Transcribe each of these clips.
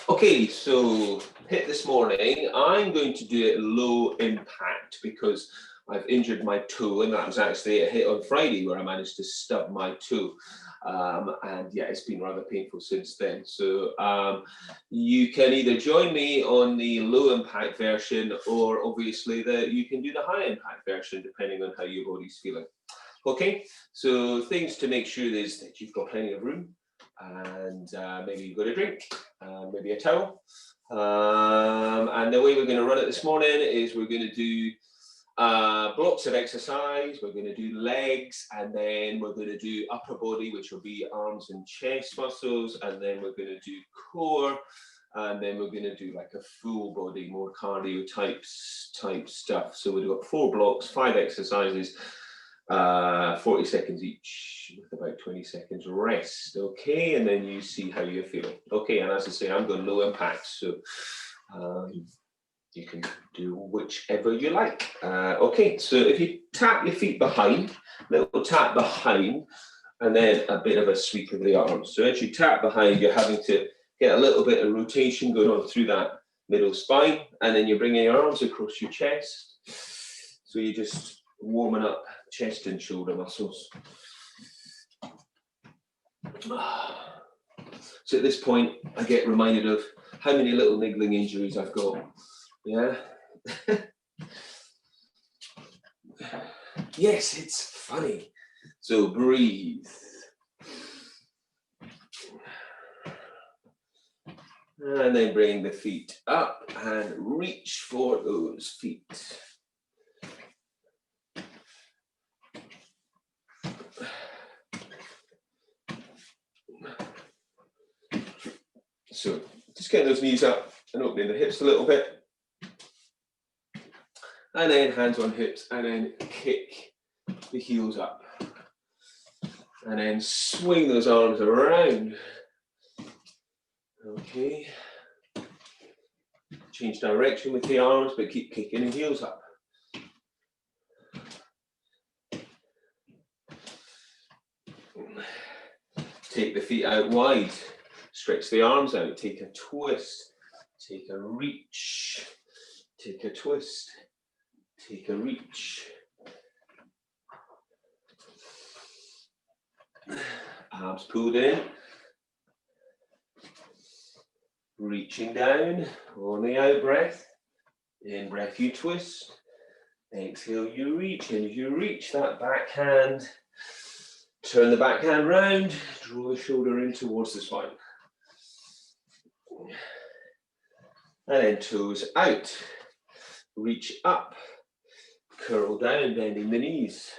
Okay, so HIIT this morning, I'm going to do it low impact because I've injured my toe, and that was actually a HIIT on Friday where I managed to stub my toe. And yeah, it's been rather painful since then. So you can either join me on the low impact version, or obviously you can do the high impact version depending on how your body's feeling. Okay, so things to make sure is that you've got plenty of room, and maybe you've got a drink, maybe a towel. And the way we're going to run it this morning is we're going to do blocks of exercise, we're going to do legs, and then we're going to do upper body, which will be arms and chest muscles, and then we're going to do core, and then we're going to do like a full body, more cardio type stuff. So we've got 4 blocks, 5 exercises, 40 seconds each with about 20 seconds rest. Okay, and then you see how you're feeling. Okay, and as I say, I'm going low impact, so you can do whichever you like. Okay, so if you tap your feet behind, little tap behind, and then a bit of a sweep of the arms. So as you tap behind, you're having to get a little bit of rotation going on through that middle spine, and then you're bringing your arms across your chest. So you're just warming up chest and shoulder muscles. So at this point, I get reminded of how many little niggling injuries I've got. Yeah. Yes, it's funny. So breathe. And then bring the feet up and reach for those feet. So just get those knees up and opening the hips a little bit. And then hands on hips, and then kick the heels up. And then swing those arms around. Okay. Change direction with the arms, but keep kicking the heels up. Take the feet out wide. Stretch the arms out. Take a twist. Take a reach. Take a twist. Take a reach. Arms pulled in. Reaching down on the out breath. In breath you twist. Exhale you reach. And as you reach that back hand, turn the back hand round. Draw the shoulder in towards the spine. And then toes out. Reach up. Curl down, bending the knees.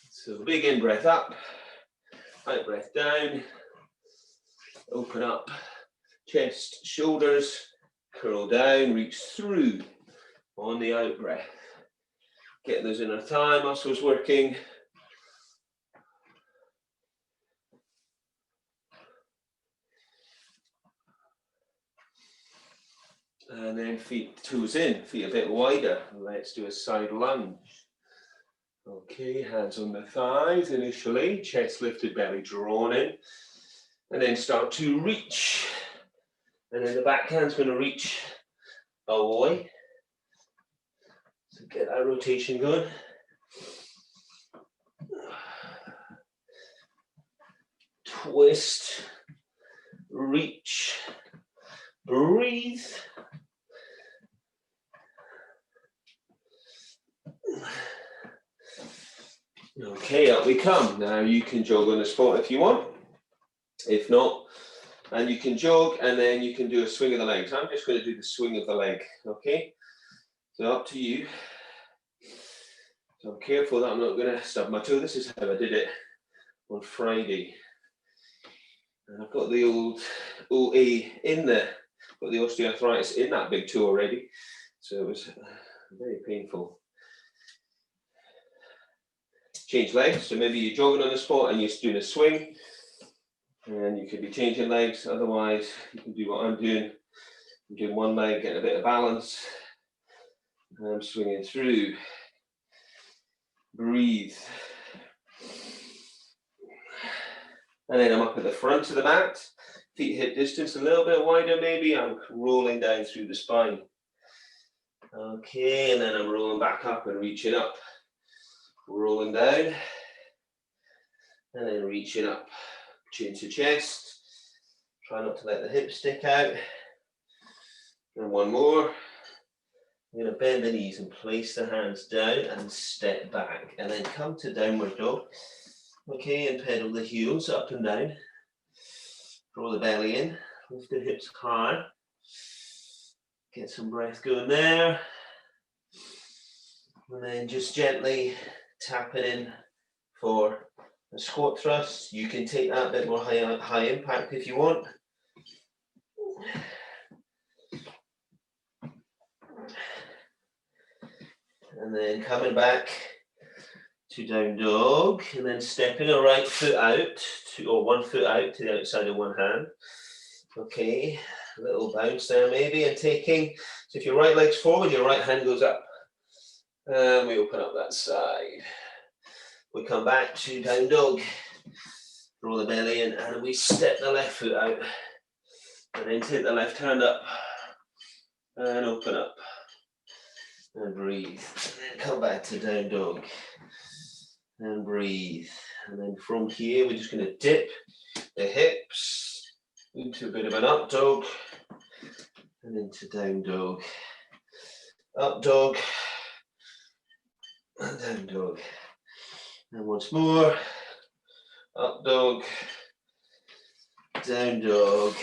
So big in breath up. Out breath down. Open up. Chest, shoulders. Curl down. Reach through on the out breath. Get those inner thigh muscles working. And then feet, toes in, feet a bit wider. Let's do a side lunge. Okay, hands on the thighs initially, chest lifted, belly drawn in. And then start to reach. And then the back hand's going to reach away. So get that rotation going. Twist, reach, breathe. Okay, up we come. Now you can jog on the spot if you want. If not, and you can jog and then you can do a swing of the legs. I'm just going to do the swing of the leg, okay? So up to you. So I'm careful that I'm not going to stub my toe. This is how I did it on Friday. And I've got the old OA in there, got the osteoarthritis in that big toe already. So it was very painful. Change legs, so maybe you're jogging on the spot and you're doing a swing, and you could be changing legs. Otherwise, you can do what I'm doing. I'm doing one leg, getting a bit of balance, and I'm swinging through. Breathe. And then I'm up at the front of the mat, feet hip distance a little bit wider maybe. I'm rolling down through the spine. Okay, and then I'm rolling back up and reaching up. Rolling down, and then reaching up. Chin to chest. Try not to let the hips stick out. And one more. I'm going to bend the knees and place the hands down and step back. And then come to downward dog. Okay, and pedal the heels up and down. Draw the belly in. Lift the hips high. Get some breath going there. And then just gently tap it in for a squat thrust. You can take that a bit more high impact if you want. And then coming back to down dog, and then stepping a right foot out, or one foot out to the outside of one hand. Okay, a little bounce there maybe, and taking, so if your right leg's forward, your right hand goes up. And we open up that side. We come back to down dog, roll the belly in, and we step the left foot out. And then take the left hand up, and open up. And breathe, and then come back to down dog, and breathe. And then from here, we're just going to dip the hips into a bit of an up dog, and into down dog. Up dog, and down dog. And once more, up dog, down dog.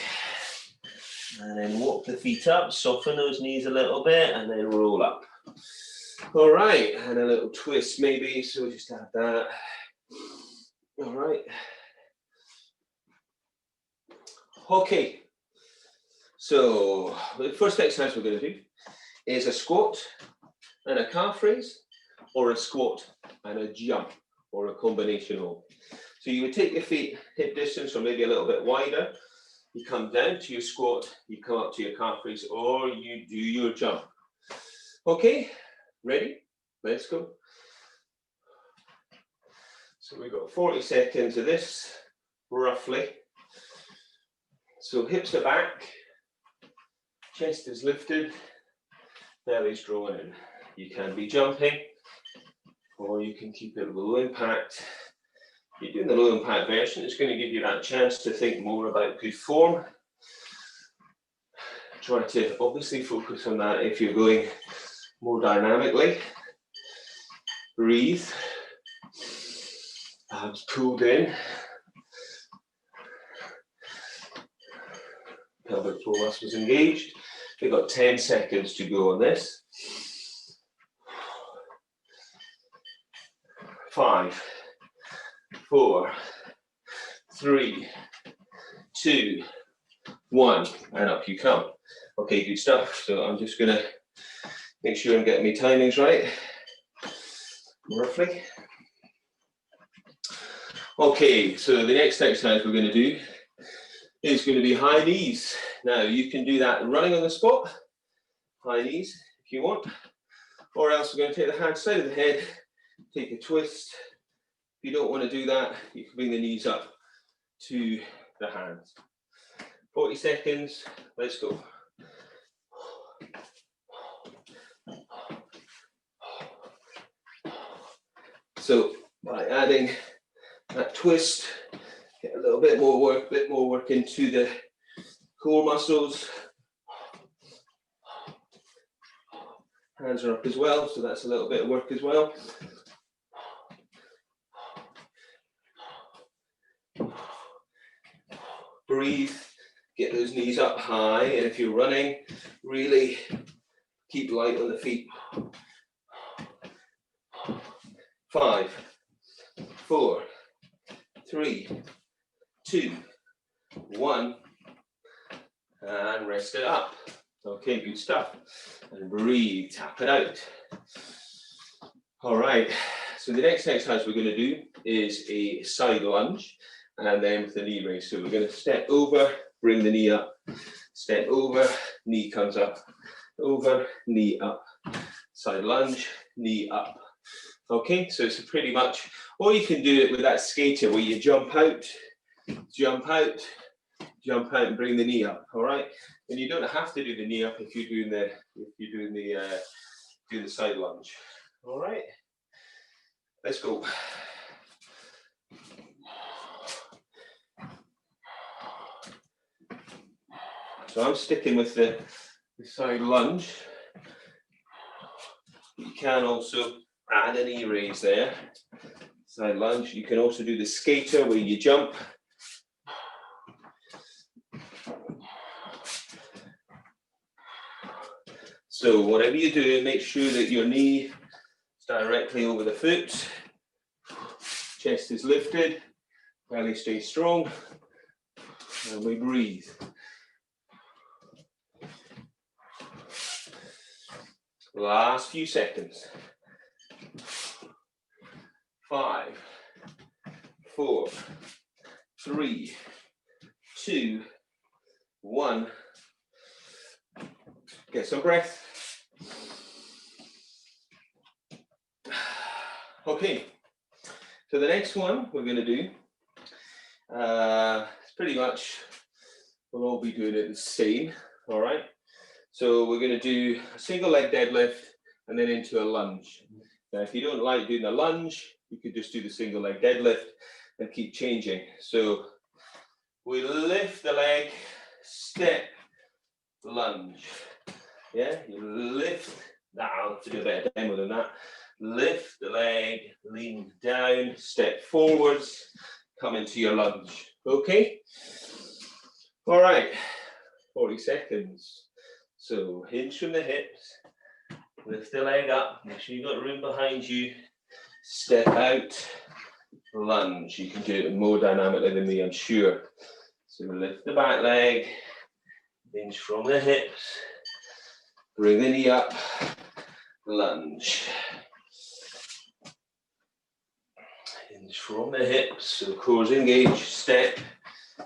And then walk the feet up, soften those knees a little bit, and then roll up. All right, and a little twist maybe, so just add that. All right. Okay, so the first exercise we're going to do is a squat and a calf raise, or a squat and a jump, or a combination of. So you would take your feet hip distance or maybe a little bit wider. You come down to your squat, you come up to your calf raise, or you do your jump. Okay, ready? Let's go. So we've got 40 seconds of this, roughly. So hips are back, chest is lifted, belly's drawn in. You can be jumping, or you can keep it low impact. If you're doing the low impact version, it's going to give you that chance to think more about good form. Try to obviously focus on that if you're going more dynamically. Breathe. Abs pulled in. Pelvic floor muscles engaged. We've got 10 seconds to go on this. 5, 4, 3, 2, 1, and up you come. Okay, good stuff. So I'm just going to make sure I'm getting my timings right, roughly. Okay, so the next exercise we're going to do is going to be high knees. Now, you can do that running on the spot, high knees, if you want, or else we're going to take the hand side of the head, take a twist. If you don't want to do that, you can bring the knees up to the hands. 40 seconds, let's go. So by adding that twist, get a little bit more work into the core muscles. Hands are up as well, so that's a little bit of work as well. Breathe, get those knees up high, and if you're running, really keep light on the feet. 5, 4, 3, 2, 1, and rest it up. Okay, good stuff. And breathe, tap it out. All right, so the next exercise we're going to do is a side lunge, and then with the knee raise. So we're going to step over, bring the knee up, step over, knee comes up, over, knee up, side lunge, knee up. Okay, so it's pretty much, or you can do it with that skater where you jump out jump out, and bring the knee up. All right, and you don't have to do the knee up if you're doing the side lunge. All right, let's go. So I'm sticking with the side lunge. You can also add a knee raise there. Side lunge. You can also do the skater where you jump. So whatever you do, make sure that your knee is directly over the foot. Chest is lifted. Belly stays strong. And we breathe. Last few seconds. 5, 4, 3, 2, 1. Get some breath. Okay, so the next one we're going to do, it's pretty much, we'll all be doing it the same, all right? So we're going to do a single leg deadlift and then into a lunge. Now, if you don't like doing a lunge, you could just do the single leg deadlift and keep changing. So we lift the leg, step, lunge. Yeah, you lift, I'll have to do a better demo than that. Lift the leg, lean down, step forwards, come into your lunge. Okay? All right, 40 seconds. So hinge from the hips, lift the leg up, make sure you've got room behind you, step out, lunge. You can do it more dynamically than me, I'm sure. So lift the back leg, hinge from the hips, bring the knee up, lunge. Hinge from the hips, so cores engaged, step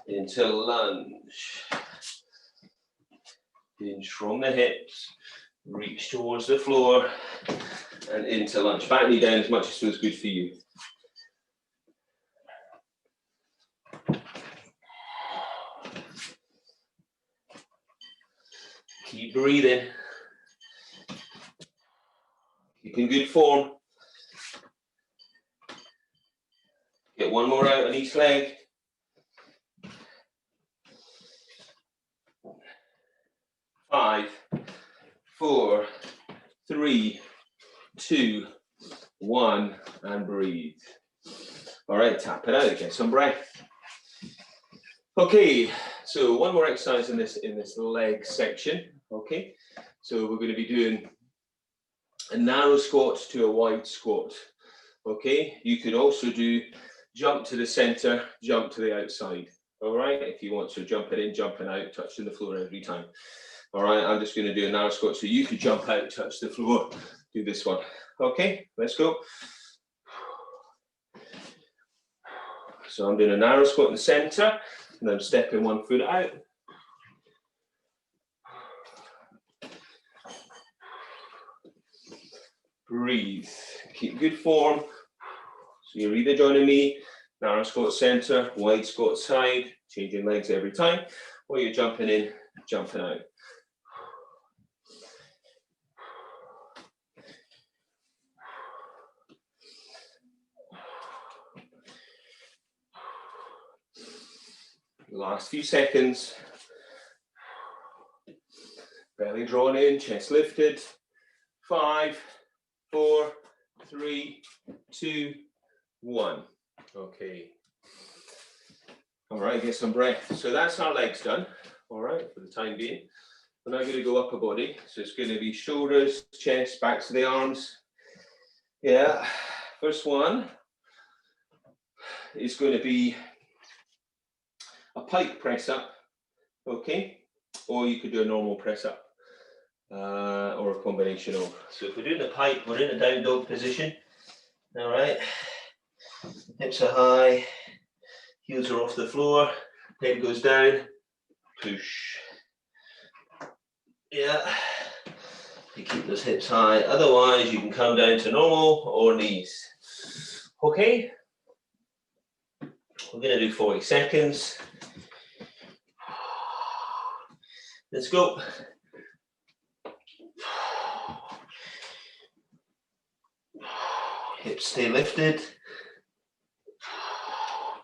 into lunge. Hinge from the hips, reach towards the floor and into lunge. Back knee down as much as feels good for you. Keep breathing. Keep in good form. Get one more out on each leg. 5, 4, 3, 2, 1, and breathe. All right, tap it out, get some breath. Okay, so one more exercise in this leg section. Okay, so we're going to be doing a narrow squat to a wide squat. Okay, you could also do jump to the center, jump to the outside. All right, if you want to jump it in, jumping out, touching the floor every time. All right, I'm just going to do a narrow squat so you could jump out, touch the floor, do this one. Okay, let's go. So I'm doing a narrow squat in the center, and I'm stepping one foot out. Breathe, keep good form. So you're either joining me, narrow squat center, wide squat side, changing legs every time, or you're jumping in, jumping out. Last few seconds. Belly drawn in, chest lifted. 5, 4, 3, 2, 1. Okay. All right, get some breath. So that's our legs done. All right, for the time being. We're now going to go upper body. So it's going to be shoulders, chest, backs of the arms. Yeah. First one is going to be a pike press up, okay? Or you could do a normal press up, or a combination of. So if we're doing the pike, we're in a down dog position, all right? Hips are high, heels are off the floor, head goes down, push. Yeah, you keep those hips high, otherwise you can come down to normal or knees, okay? We're going to do 40 seconds. Let's go. Hips stay lifted.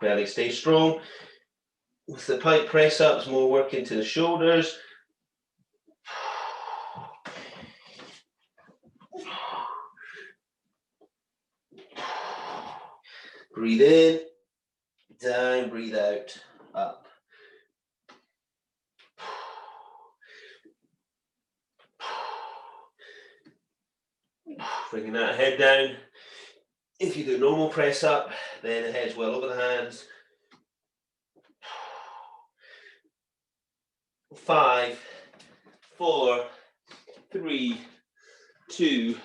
Belly stay strong. With the pipe press ups, more work into the shoulders. Breathe in, down, breathe out, up. Bringing that head down. If you do normal press up, then the head's well over the hands. 5, 4, 3, 2,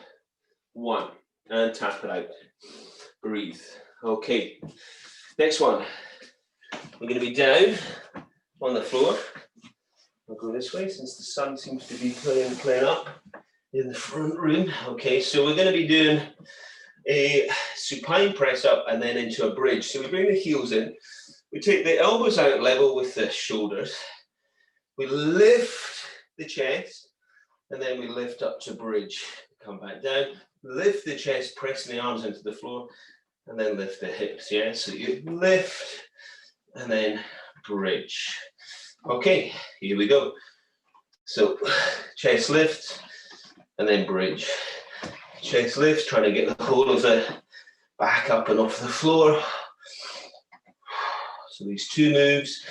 1. And tap it out. Breathe. Okay. Next one. We're going to be down on the floor. I'll go this way since the sun seems to be playing up in the front room. Okay, so we're going to be doing a supine press up and then into a bridge. So we bring the heels in. We take the elbows out level with the shoulders. We lift the chest and then we lift up to bridge. Come back down, lift the chest, pressing the arms into the floor and then lift the hips. Yeah, so you lift and then bridge. Okay, here we go. So chest lift and then bridge. Chest lift, trying to get the whole of the back up and off the floor. So these two moves.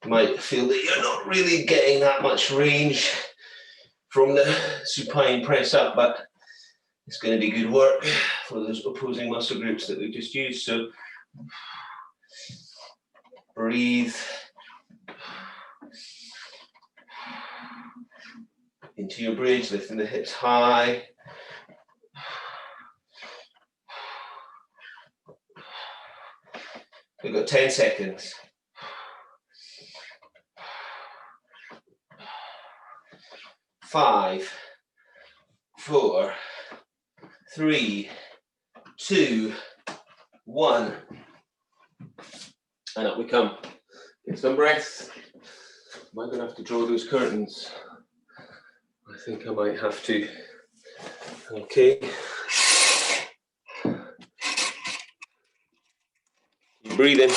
You might feel that you're not really getting that much range from the supine press up, but it's going to be good work for those opposing muscle groups that we just used. So breathe into your bridge, lifting the hips high. We've got 10 seconds. 5, 4, 3, 2, 1. And up we come. Get some breath. Am I going to have to draw those curtains? I think I might have to. Okay. Keep breathing.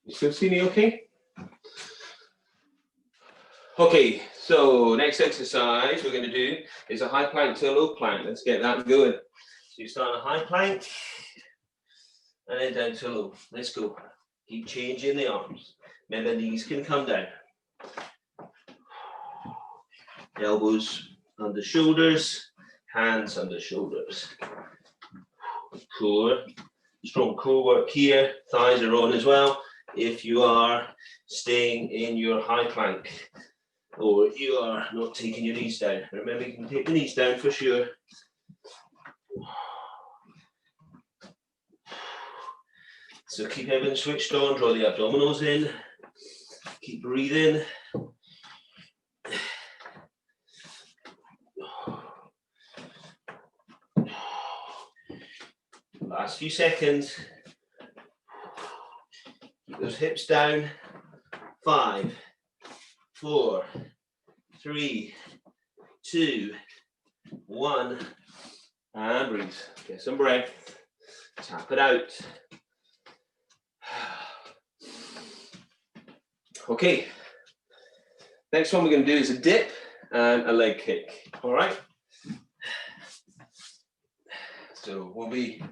You still see me okay? Okay, so next exercise we're going to do is a high plank to a low plank. Let's get that going. So you start a high plank and then down to a low. Let's go. Keep changing the arms. Remember, knees can come down. Elbows under shoulders, hands under shoulders. Core, strong core work here. Thighs are on as well. If you are staying in your high plank or you are not taking your knees down. Remember, you can take the knees down for sure. So keep everything switched on, draw the abdominals in, keep breathing. Last few seconds. Keep those hips down. 5, 4, 3, 2, 1. And breathe. Get some breath. Tap it out. Okay. Next one we're going to do is a dip and a leg kick. All right. So we'll be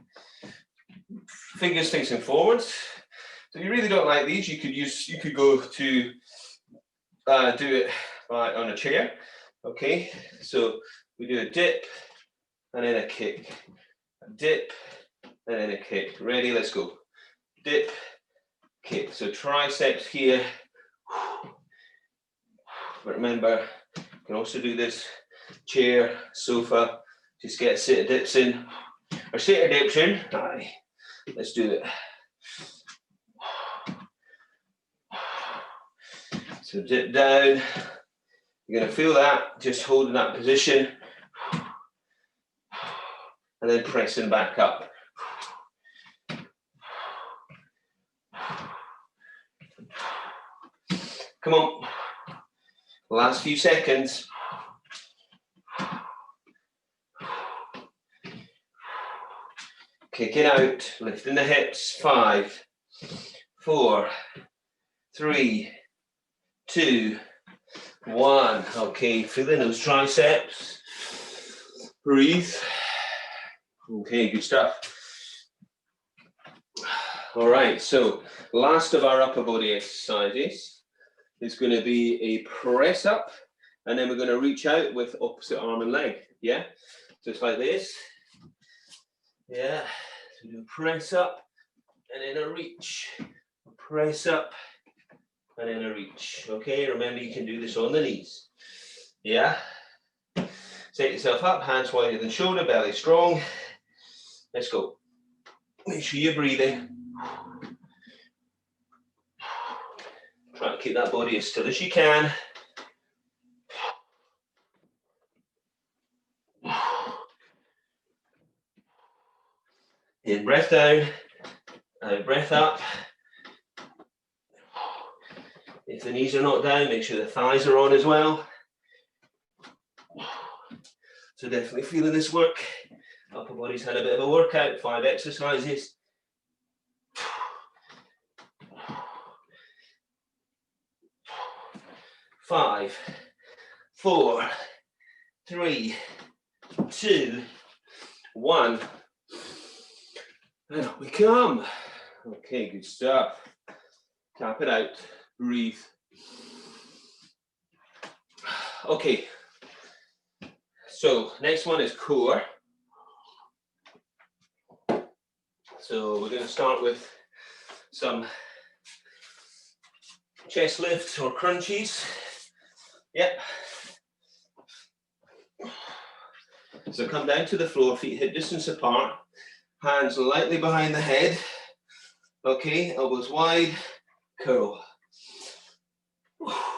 fingers facing forwards. So if you really don't like these, you could go to do it on a chair. Okay, so we do a dip and then a kick, a dip and then a kick. Ready? Let's go. Dip, kick. So triceps here. But remember, you can also do this chair, sofa, Just get a set of dips in, or set of dips in. Aye, let's do it. So dip down. You're going to feel that, just holding that position. And then pressing back up. Come on. Last few seconds. Kicking out, lifting the hips. 5, 4, 3, 2, 1. Okay, feeling those triceps. Breathe. Okay, good stuff. All right, so last of our upper body exercises is going to be a press up, and then we're going to reach out with opposite arm and leg. Yeah, just like this. Yeah, so do a press up and then a reach. A press up and then a reach. Okay, remember you can do this on the knees. Yeah. Set yourself up, hands wider than shoulder, belly strong. Let's go. Make sure you're breathing. Try to keep that body as still as you can. In breath down, out breath up. If the knees are not down, make sure the thighs are on as well. So definitely feeling this work. Upper body's had a bit of a workout, 5 exercises. Five, 4, 3, 2, 1. And up we come. Okay, good stuff. Tap it out. Breathe. Okay. So next one is core. So we're going to start with some chest lifts or crunchies. Yep. So come down to the floor, feet hip distance apart, hands lightly behind the head. Okay, elbows wide, curl.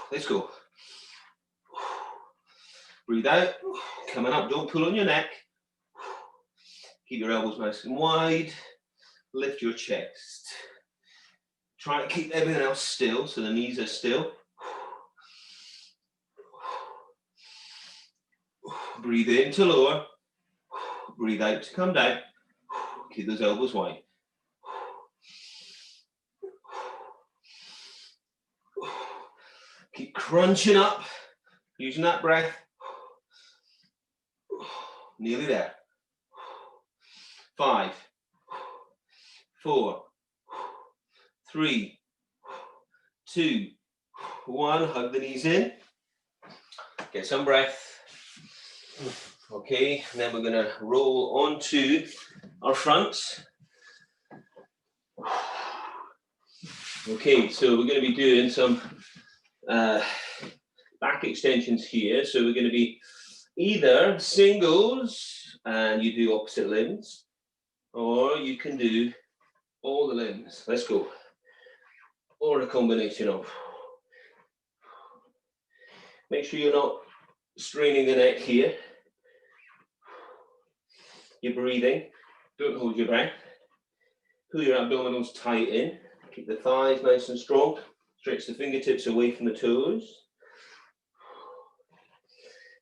Let's go. Breathe out, coming up, don't pull on your neck. Keep your elbows nice and wide, lift your chest. Try to keep everything else still, so the knees are still. Breathe in to lower, breathe out to come down. Keep those elbows wide. Keep crunching up, using that breath. Nearly there. 5, 4, 3, 2, 1. Hug the knees in. Get some breath. Okay, and then we're going to roll onto our fronts. Okay, so we're going to be doing some back extensions here. So we're going to be either singles and you do opposite limbs, or you can do all the limbs. Let's go. Or a combination of. Make sure you're not straining the neck here. You're breathing. Don't hold your breath. Pull your abdominals tight in. Keep the thighs nice and strong. Stretch the fingertips away from the toes.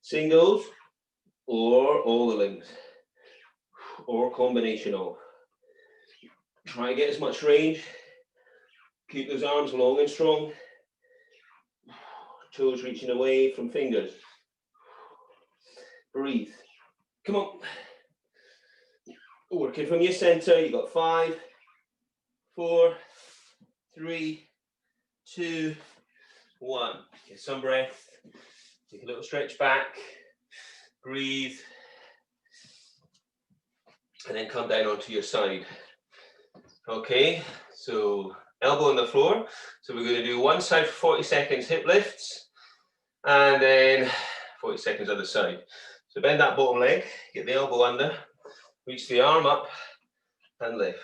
Singles or all the limbs. Or combination of. Try to get as much range. Keep those arms long and strong. Toes reaching away from fingers. Breathe. Come on. Working from your center. You've got 5, 4, 3, 2, 1. Get some breath. Take a little stretch back. Breathe. And then come down onto your side. Okay, so elbow on the floor. So we're going to do one side for 40 seconds hip lifts. And then 40 seconds other side. So bend that bottom leg, get the elbow under, reach the arm up and lift.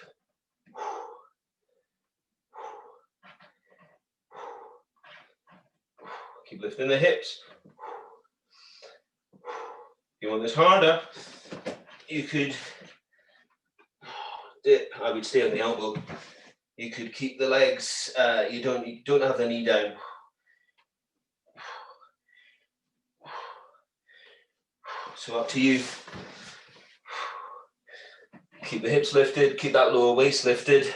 Keep lifting the hips. If you want this harder, you could dip. I would stay on the elbow. You could keep the legs, you don't have the knee down. So up to you. Keep the hips lifted, keep that lower waist lifted.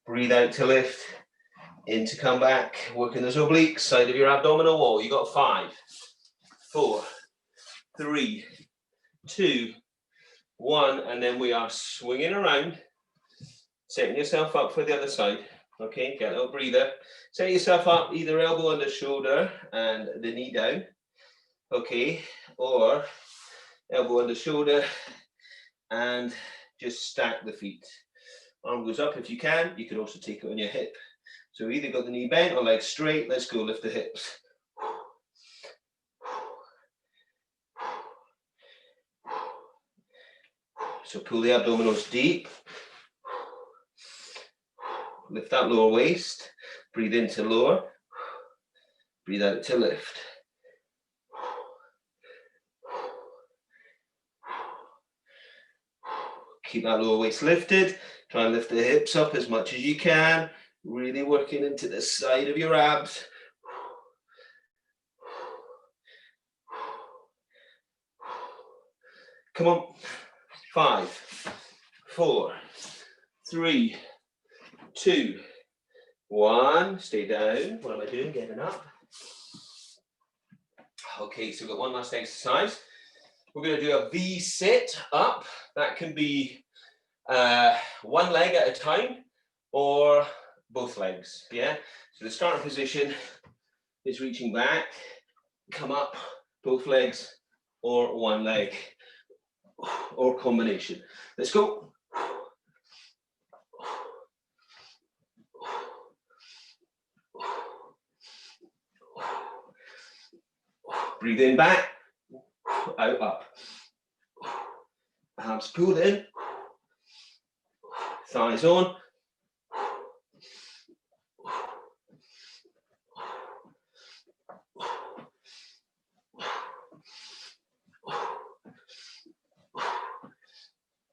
Breathe out to lift, in to come back, working those obliques, side of your abdominal wall. You got 5, 4, 3, 2, 1, and then we are swinging around, setting yourself up for the other side. Okay, get a little breather. Set yourself up, either elbow under shoulder and the knee down. Okay, or elbow under shoulder and just stack the feet. Arm goes up if you can. You can also take it on your hip. So either got the knee bent or legs straight. Let's go, lift the hips. So pull the abdominals deep. Lift that lower waist. Breathe in to lower. Breathe out to lift. Keep that lower waist lifted. Try and lift the hips up as much as you can. Really working into the side of your abs. Come on. 5, 4, 3, 2, 1. Stay down. What am I doing? Getting up. Okay, so we've got one last exercise. We're going to do a V sit up. That can be one leg at a time or both legs. Yeah. So the starting position is reaching back, come up, both legs or one leg or combination. Let's go. Breathe in back, out up. Arms pulled in, thighs on.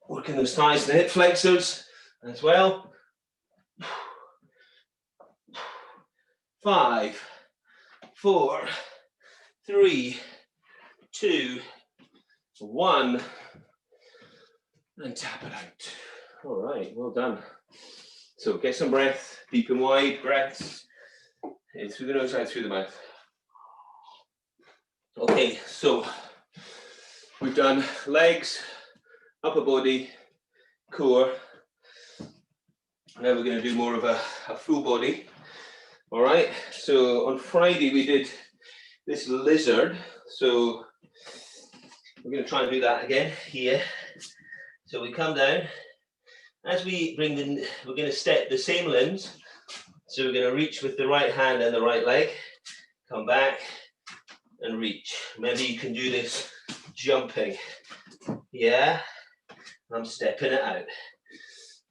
Working those thighs and the hip flexors as well. 5, 4, 3, 2, 1, and tap it out. All right, well done. So get some breath, deep and wide breaths, in through the nose, out through the mouth. Okay, so we've done legs, upper body, core. Now we're going to do more of a full body. All right, so on Friday we did this lizard. So we're going to try and do that again here. So we come down. As we bring the, we're going to step the same limbs. So we're going to reach with the right hand and the right leg. Come back and reach. Maybe you can do this jumping. Yeah. I'm stepping it out.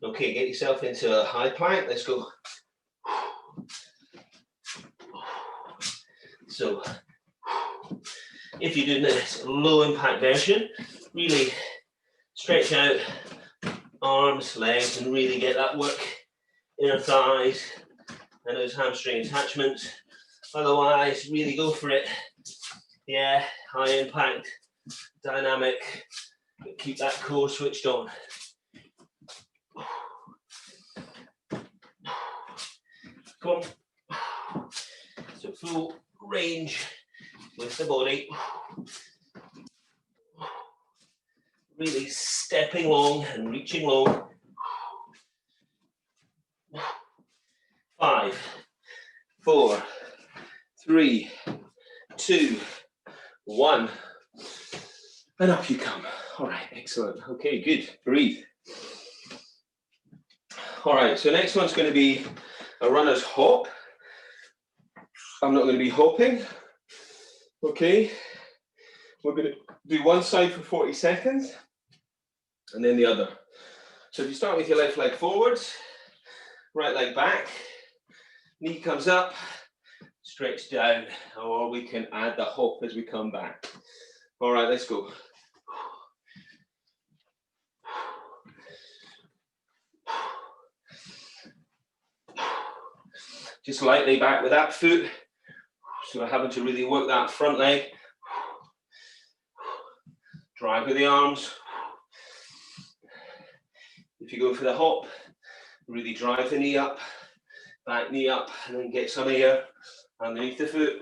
Okay, get yourself into a high plank. Let's go. So, if you're doing this low impact version, really stretch out arms, legs, and really get that work inner thighs and those hamstring attachments. Otherwise, really go for it. Yeah, high impact, dynamic, but keep that core switched on. Come on. So full range with the body. Really stepping long and reaching long. 5, 4, 3, 2, 1. And up you come. All right, excellent. Okay, good. Breathe. All right, so next one's going to be a runner's hop. I'm not going to be hopping. Okay, we're going to do one side for 40 seconds and then the other. So if you start with your left leg forwards, right leg back, knee comes up, stretch down, or we can add the hop as we come back. All right, let's go. Just lightly back with that foot, so we're having to really work that front leg. Drive with the arms. If you go for the hop, really drive the knee up, back knee up, and then get some air underneath the foot.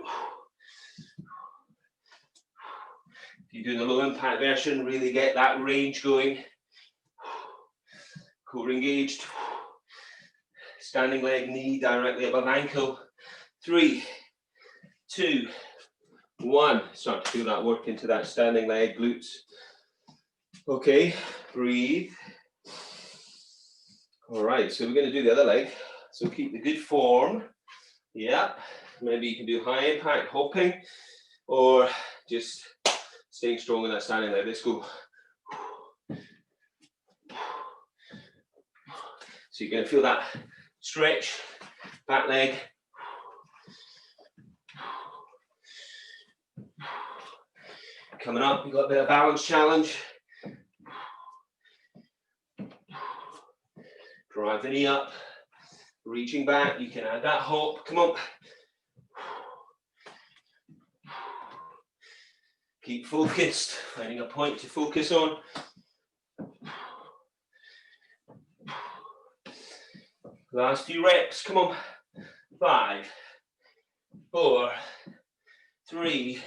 If you're doing the low impact version, really get that range going. Core engaged. Standing leg, knee directly above ankle. 3, 2, 1. Start to feel that work into that standing leg, glutes. Okay, breathe. All right, so we're going to do the other leg. So keep the good form. Yeah, maybe you can do high impact hopping or just staying strong in that standing leg. Let's go. So you're going to feel that stretch, back leg. Coming up, you've got a bit of balance challenge. Drive the knee up, reaching back, you can add that hop, come on. Keep focused, finding a point to focus on. Last few reps, come on. 5, 4, 3,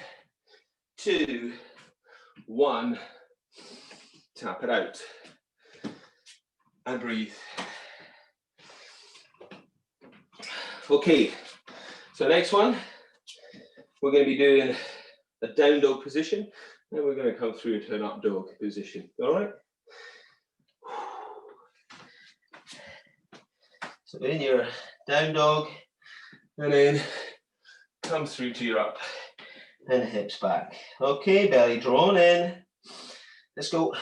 2, 1. Tap it out. And breathe. Okay, so next one, we're going to be doing a down dog position, and we're going to come through into an up dog position, all right? So in your down dog, and then come through to your up, and hips back. Okay, belly drawn in. Let's go.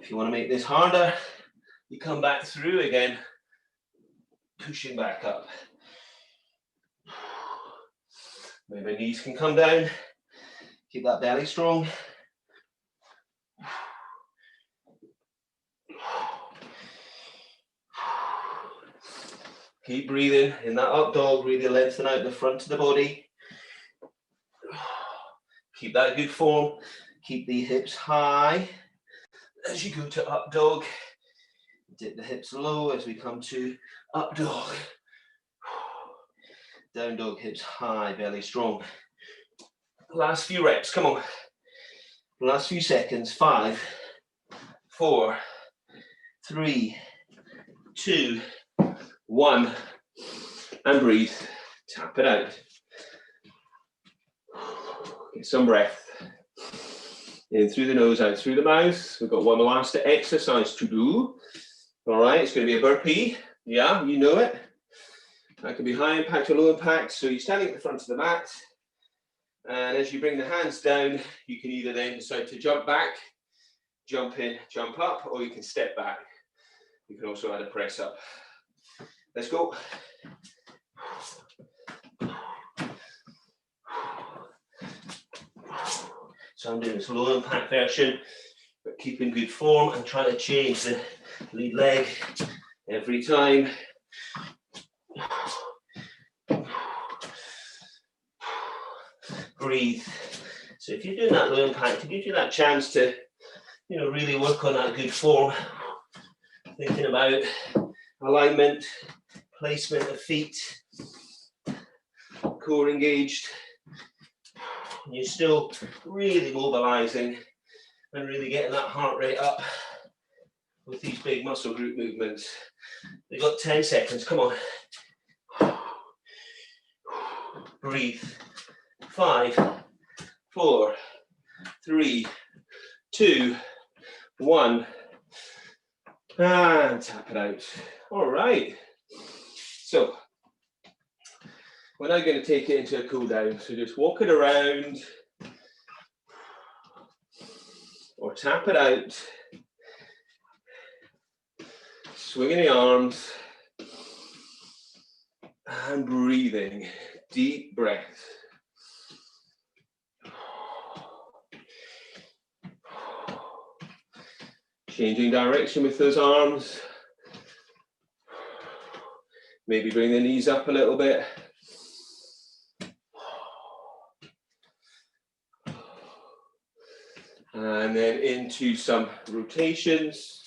If you want to make this harder, you come back through again, pushing back up. Maybe knees can come down. Keep that belly strong. Keep breathing in that up dog, really lengthen out the front of the body. Keep that good form. Keep the hips high as you go to up dog. Dip the hips low as we come to up dog. Down dog, hips high, belly strong. Last few reps, come on. Last few seconds. 5, 4, 3, 2, 1. And breathe. Tap it out. Get some breath. In through the nose, out through the mouth. We've got one last exercise to do. All right, it's going to be a burpee. Yeah, you know it. That can be high impact or low impact. So you're standing at the front of the mat. And as you bring the hands down, you can either then decide to jump back, jump in, jump up, or you can step back. You can also add a press up. Let's go. So I'm doing this low impact version, but keeping good form and trying to change the lead leg every time. Breathe. So if you're doing that low impact, it gives you that chance to, really work on that good form. Thinking about alignment, placement of feet, core engaged. You're still really mobilizing and really getting that heart rate up with these big muscle group movements. We've got 10 seconds, come on. Breathe. 5, 4, 3, 2, 1. And tap it out. All right. So We're now going to take it into a cool down. So just walk it around or tap it out. Swinging the arms and breathing. Deep breath. Changing direction with those arms. Maybe bring the knees up a little bit. And then into some rotations.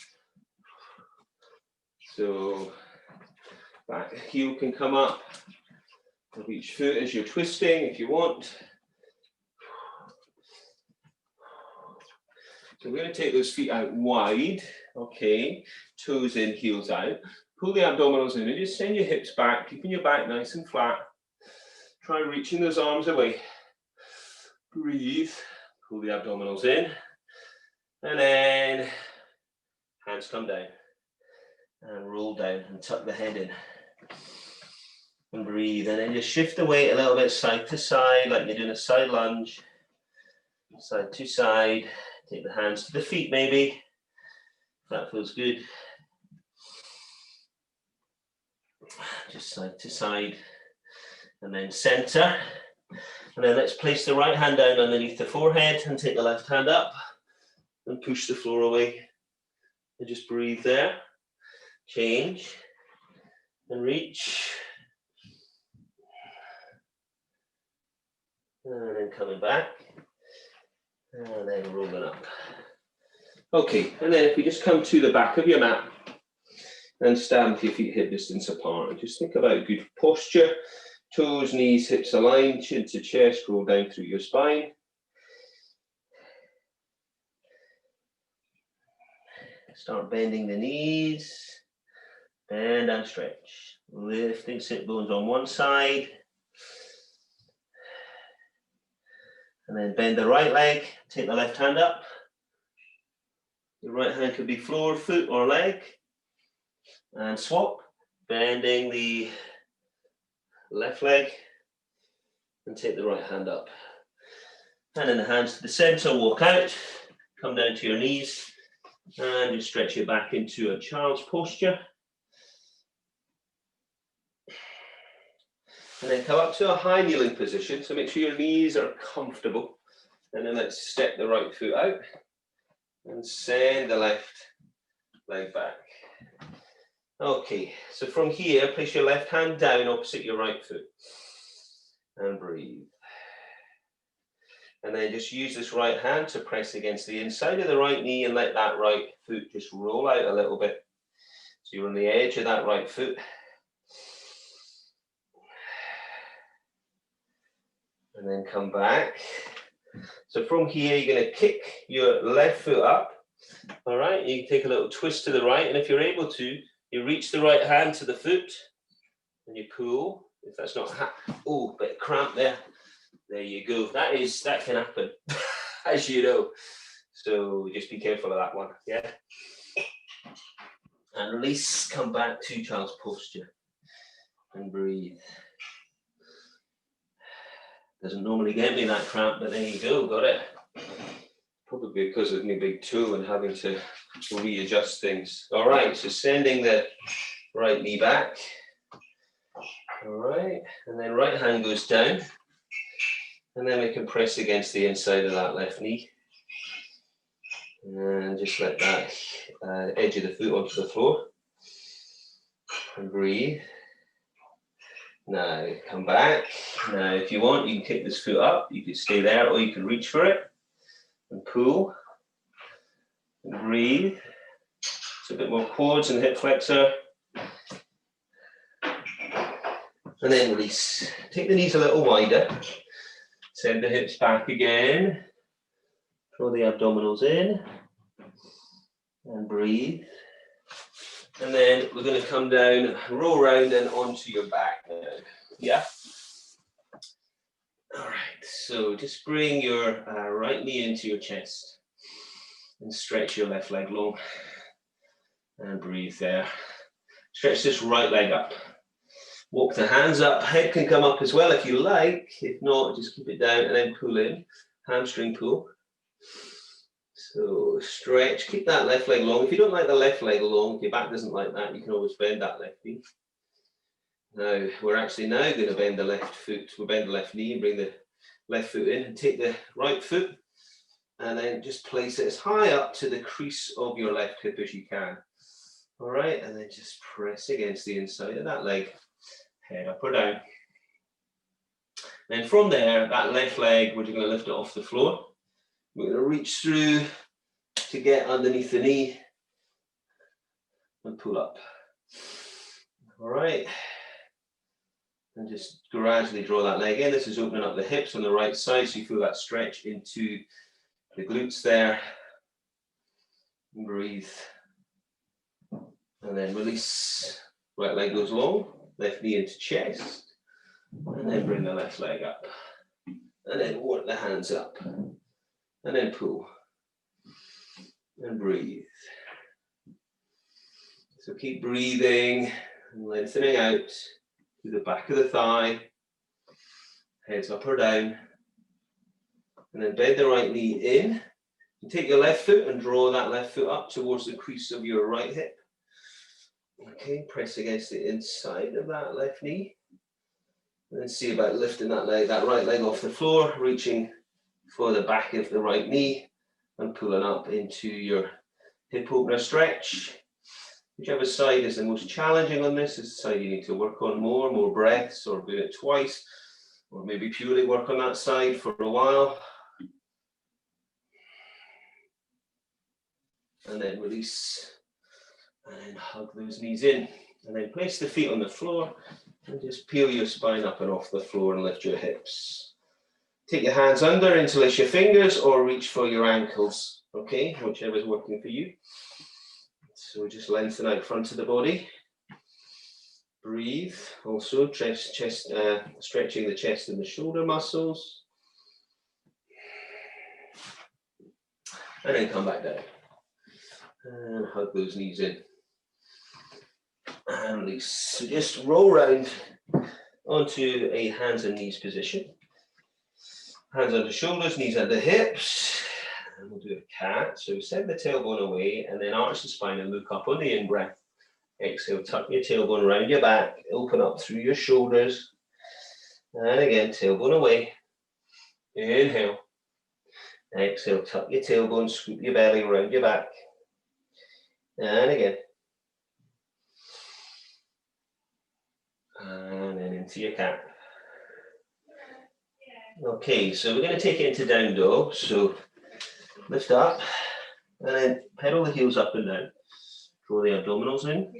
So back heel can come up of each foot as you're twisting if you want. So we're going to take those feet out wide, okay, toes in, heels out. Pull the abdominals in and just send your hips back, keeping your back nice and flat. Try reaching those arms away. Breathe, pull the abdominals in, and then hands come down. And roll down and tuck the head in. And breathe, and then just shift the weight a little bit side to side, like you're doing a side lunge. Side to side. Take the hands to the feet maybe. That feels good. Just side to side. And then center. And then let's place the right hand down underneath the forehead and take the left hand up and push the floor away. And just breathe there. Change and reach. And then coming back. And then rolling up. Okay, and then if we just come to the back of your mat and stand with your feet hip distance apart. And just think about good posture. Toes, knees, hips aligned, chin to chest, roll down through your spine. Start bending the knees. Bend and stretch. Lifting sit bones on one side. And then bend the right leg, take the left hand up. The right hand could be floor, foot, or leg. And swap, bending the left leg and take the right hand up. And then the hands to the center, walk out, come down to your knees and just stretch it back into a child's posture. And then come up to a high kneeling position, so make sure your knees are comfortable. And then let's step the right foot out and send the left leg back. Okay, so from here, place your left hand down opposite your right foot and breathe. And then just use this right hand to press against the inside of the right knee and let that right foot just roll out a little bit. So you're on the edge of that right foot. And then come back. So from here, you're going to kick your left foot up. All right, you can take a little twist to the right. And if you're able to, you reach the right hand to the foot and you pull. If that's not, oh, bit of cramp there. There you go. That can happen, as you know. So just be careful of that one, yeah? And release, come back to child's posture and breathe. Doesn't normally get me that cramp, but there you go, got it. Probably because of my big toe and having to readjust things. All right, so sending the right knee back. All right, and then right hand goes down. And then we can press against the inside of that left knee. And just let that edge of the foot onto the floor. And breathe. Now come back. Now if you want, you can kick this foot up. You can stay there or you can reach for it. And pull. And breathe. It's a bit more quads and hip flexor. And then release. Take the knees a little wider. Send the hips back again. Draw the abdominals in. And breathe. And then we're going to come down, roll around and onto your back now. Yeah? All right, so just bring your right knee into your chest and stretch your left leg long. And breathe there. Stretch this right leg up. Walk the hands up. Head can come up as well if you like. If not, just keep it down and then pull in. Hamstring pull. So stretch. Keep that left leg long. If you don't like the left leg long, your back doesn't like that, you can always bend that left knee. Now, we're actually now going to bend the left foot. We'll bend the left knee and bring the left foot in and take the right foot and then just place it as high up to the crease of your left hip as you can. All right, and then just press against the inside of that leg. Head up or down. Then from there, that left leg, we're going to lift it off the floor. We're going to reach through to get underneath the knee and pull up. All right. And just gradually draw that leg in. This is opening up the hips on the right side, so you feel that stretch into the glutes there. And breathe. And then release. Right leg goes long. Left knee into chest, and then bring the left leg up, and then work the hands up, and then pull, and breathe. So keep breathing, and lengthening out to the back of the thigh, heads up or down, and then bend the right knee in, and take your left foot and draw that left foot up towards the crease of your right hip. Okay, press against the inside of that left knee. And then see about lifting that leg, that right leg off the floor, reaching for the back of the right knee and pulling up into your hip opener stretch. Whichever side is the most challenging on this is the side you need to work on more breaths, or do it twice, or maybe purely work on that side for a while. And then release. And then hug those knees in, and then place the feet on the floor and just peel your spine up and off the floor and lift your hips. Take your hands under, interlace your fingers, or reach for your ankles, okay, whichever is working for you. So just lengthen out front of the body. Breathe, also stretching the chest and the shoulder muscles. And then come back down. And hug those knees in. And release. So just roll round onto a hands and knees position. Hands under shoulders, knees under hips. And we'll do a cat. So send the tailbone away and then arch the spine and look up on the in-breath. Exhale, tuck your tailbone around your back, open up through your shoulders. And again, tailbone away. Inhale. Exhale, tuck your tailbone, scoop your belly around your back. And again. And then into your cat. Okay, so we're going to take it into down dog. So lift up and then pedal the heels up and down. Draw the abdominals in.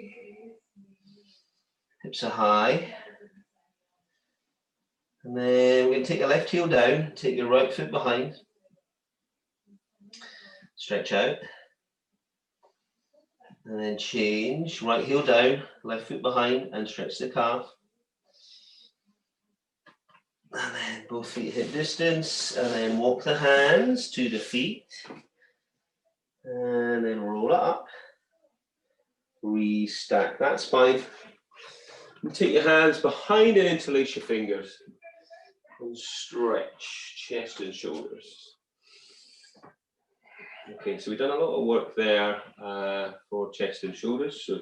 Hips are high. And then we're going to take your left heel down, take your right foot behind. Stretch out. And then change, right heel down, left foot behind, and stretch the calf. And then both feet hip distance, and then walk the hands to the feet. And then roll it up. Restack that spine. And take your hands behind and interlace your fingers. And stretch chest and shoulders. Okay, so we've done a lot of work there for chest and shoulders. So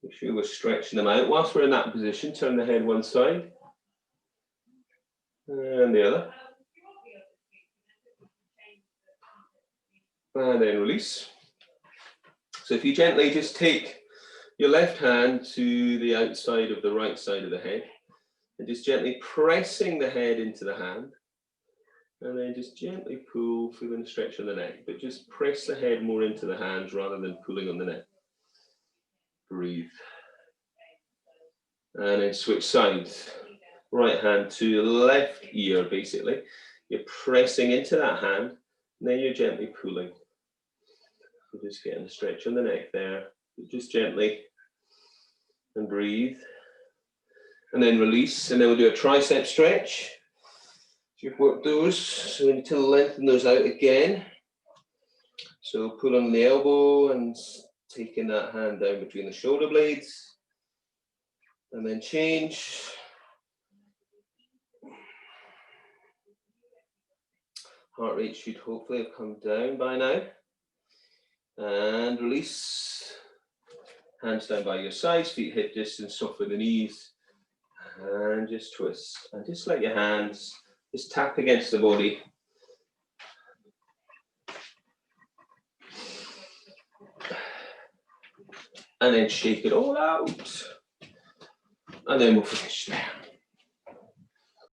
make sure we're stretching them out. Whilst we're in that position, turn the head one side and the other. And then release. So if you gently just take your left hand to the outside of the right side of the head and just gently pressing the head into the hand. And then just gently pull, feeling the stretch on the neck, but just press the head more into the hands rather than pulling on the neck. Breathe. And then switch sides. Right hand to left ear, basically. You're pressing into that hand, and then you're gently pulling. So just getting a stretch on the neck there. Just gently. And breathe. And then release, and then we'll do a tricep stretch. You've worked those, so we need to lengthen those out again. So pull on the elbow and taking that hand down between the shoulder blades. And then change. Heart rate should hopefully have come down by now. And release. Hands down by your sides, feet hip distance off with the knees. And just twist. And just let your hands just tap against the body. And then shake it all out. And then we'll finish there.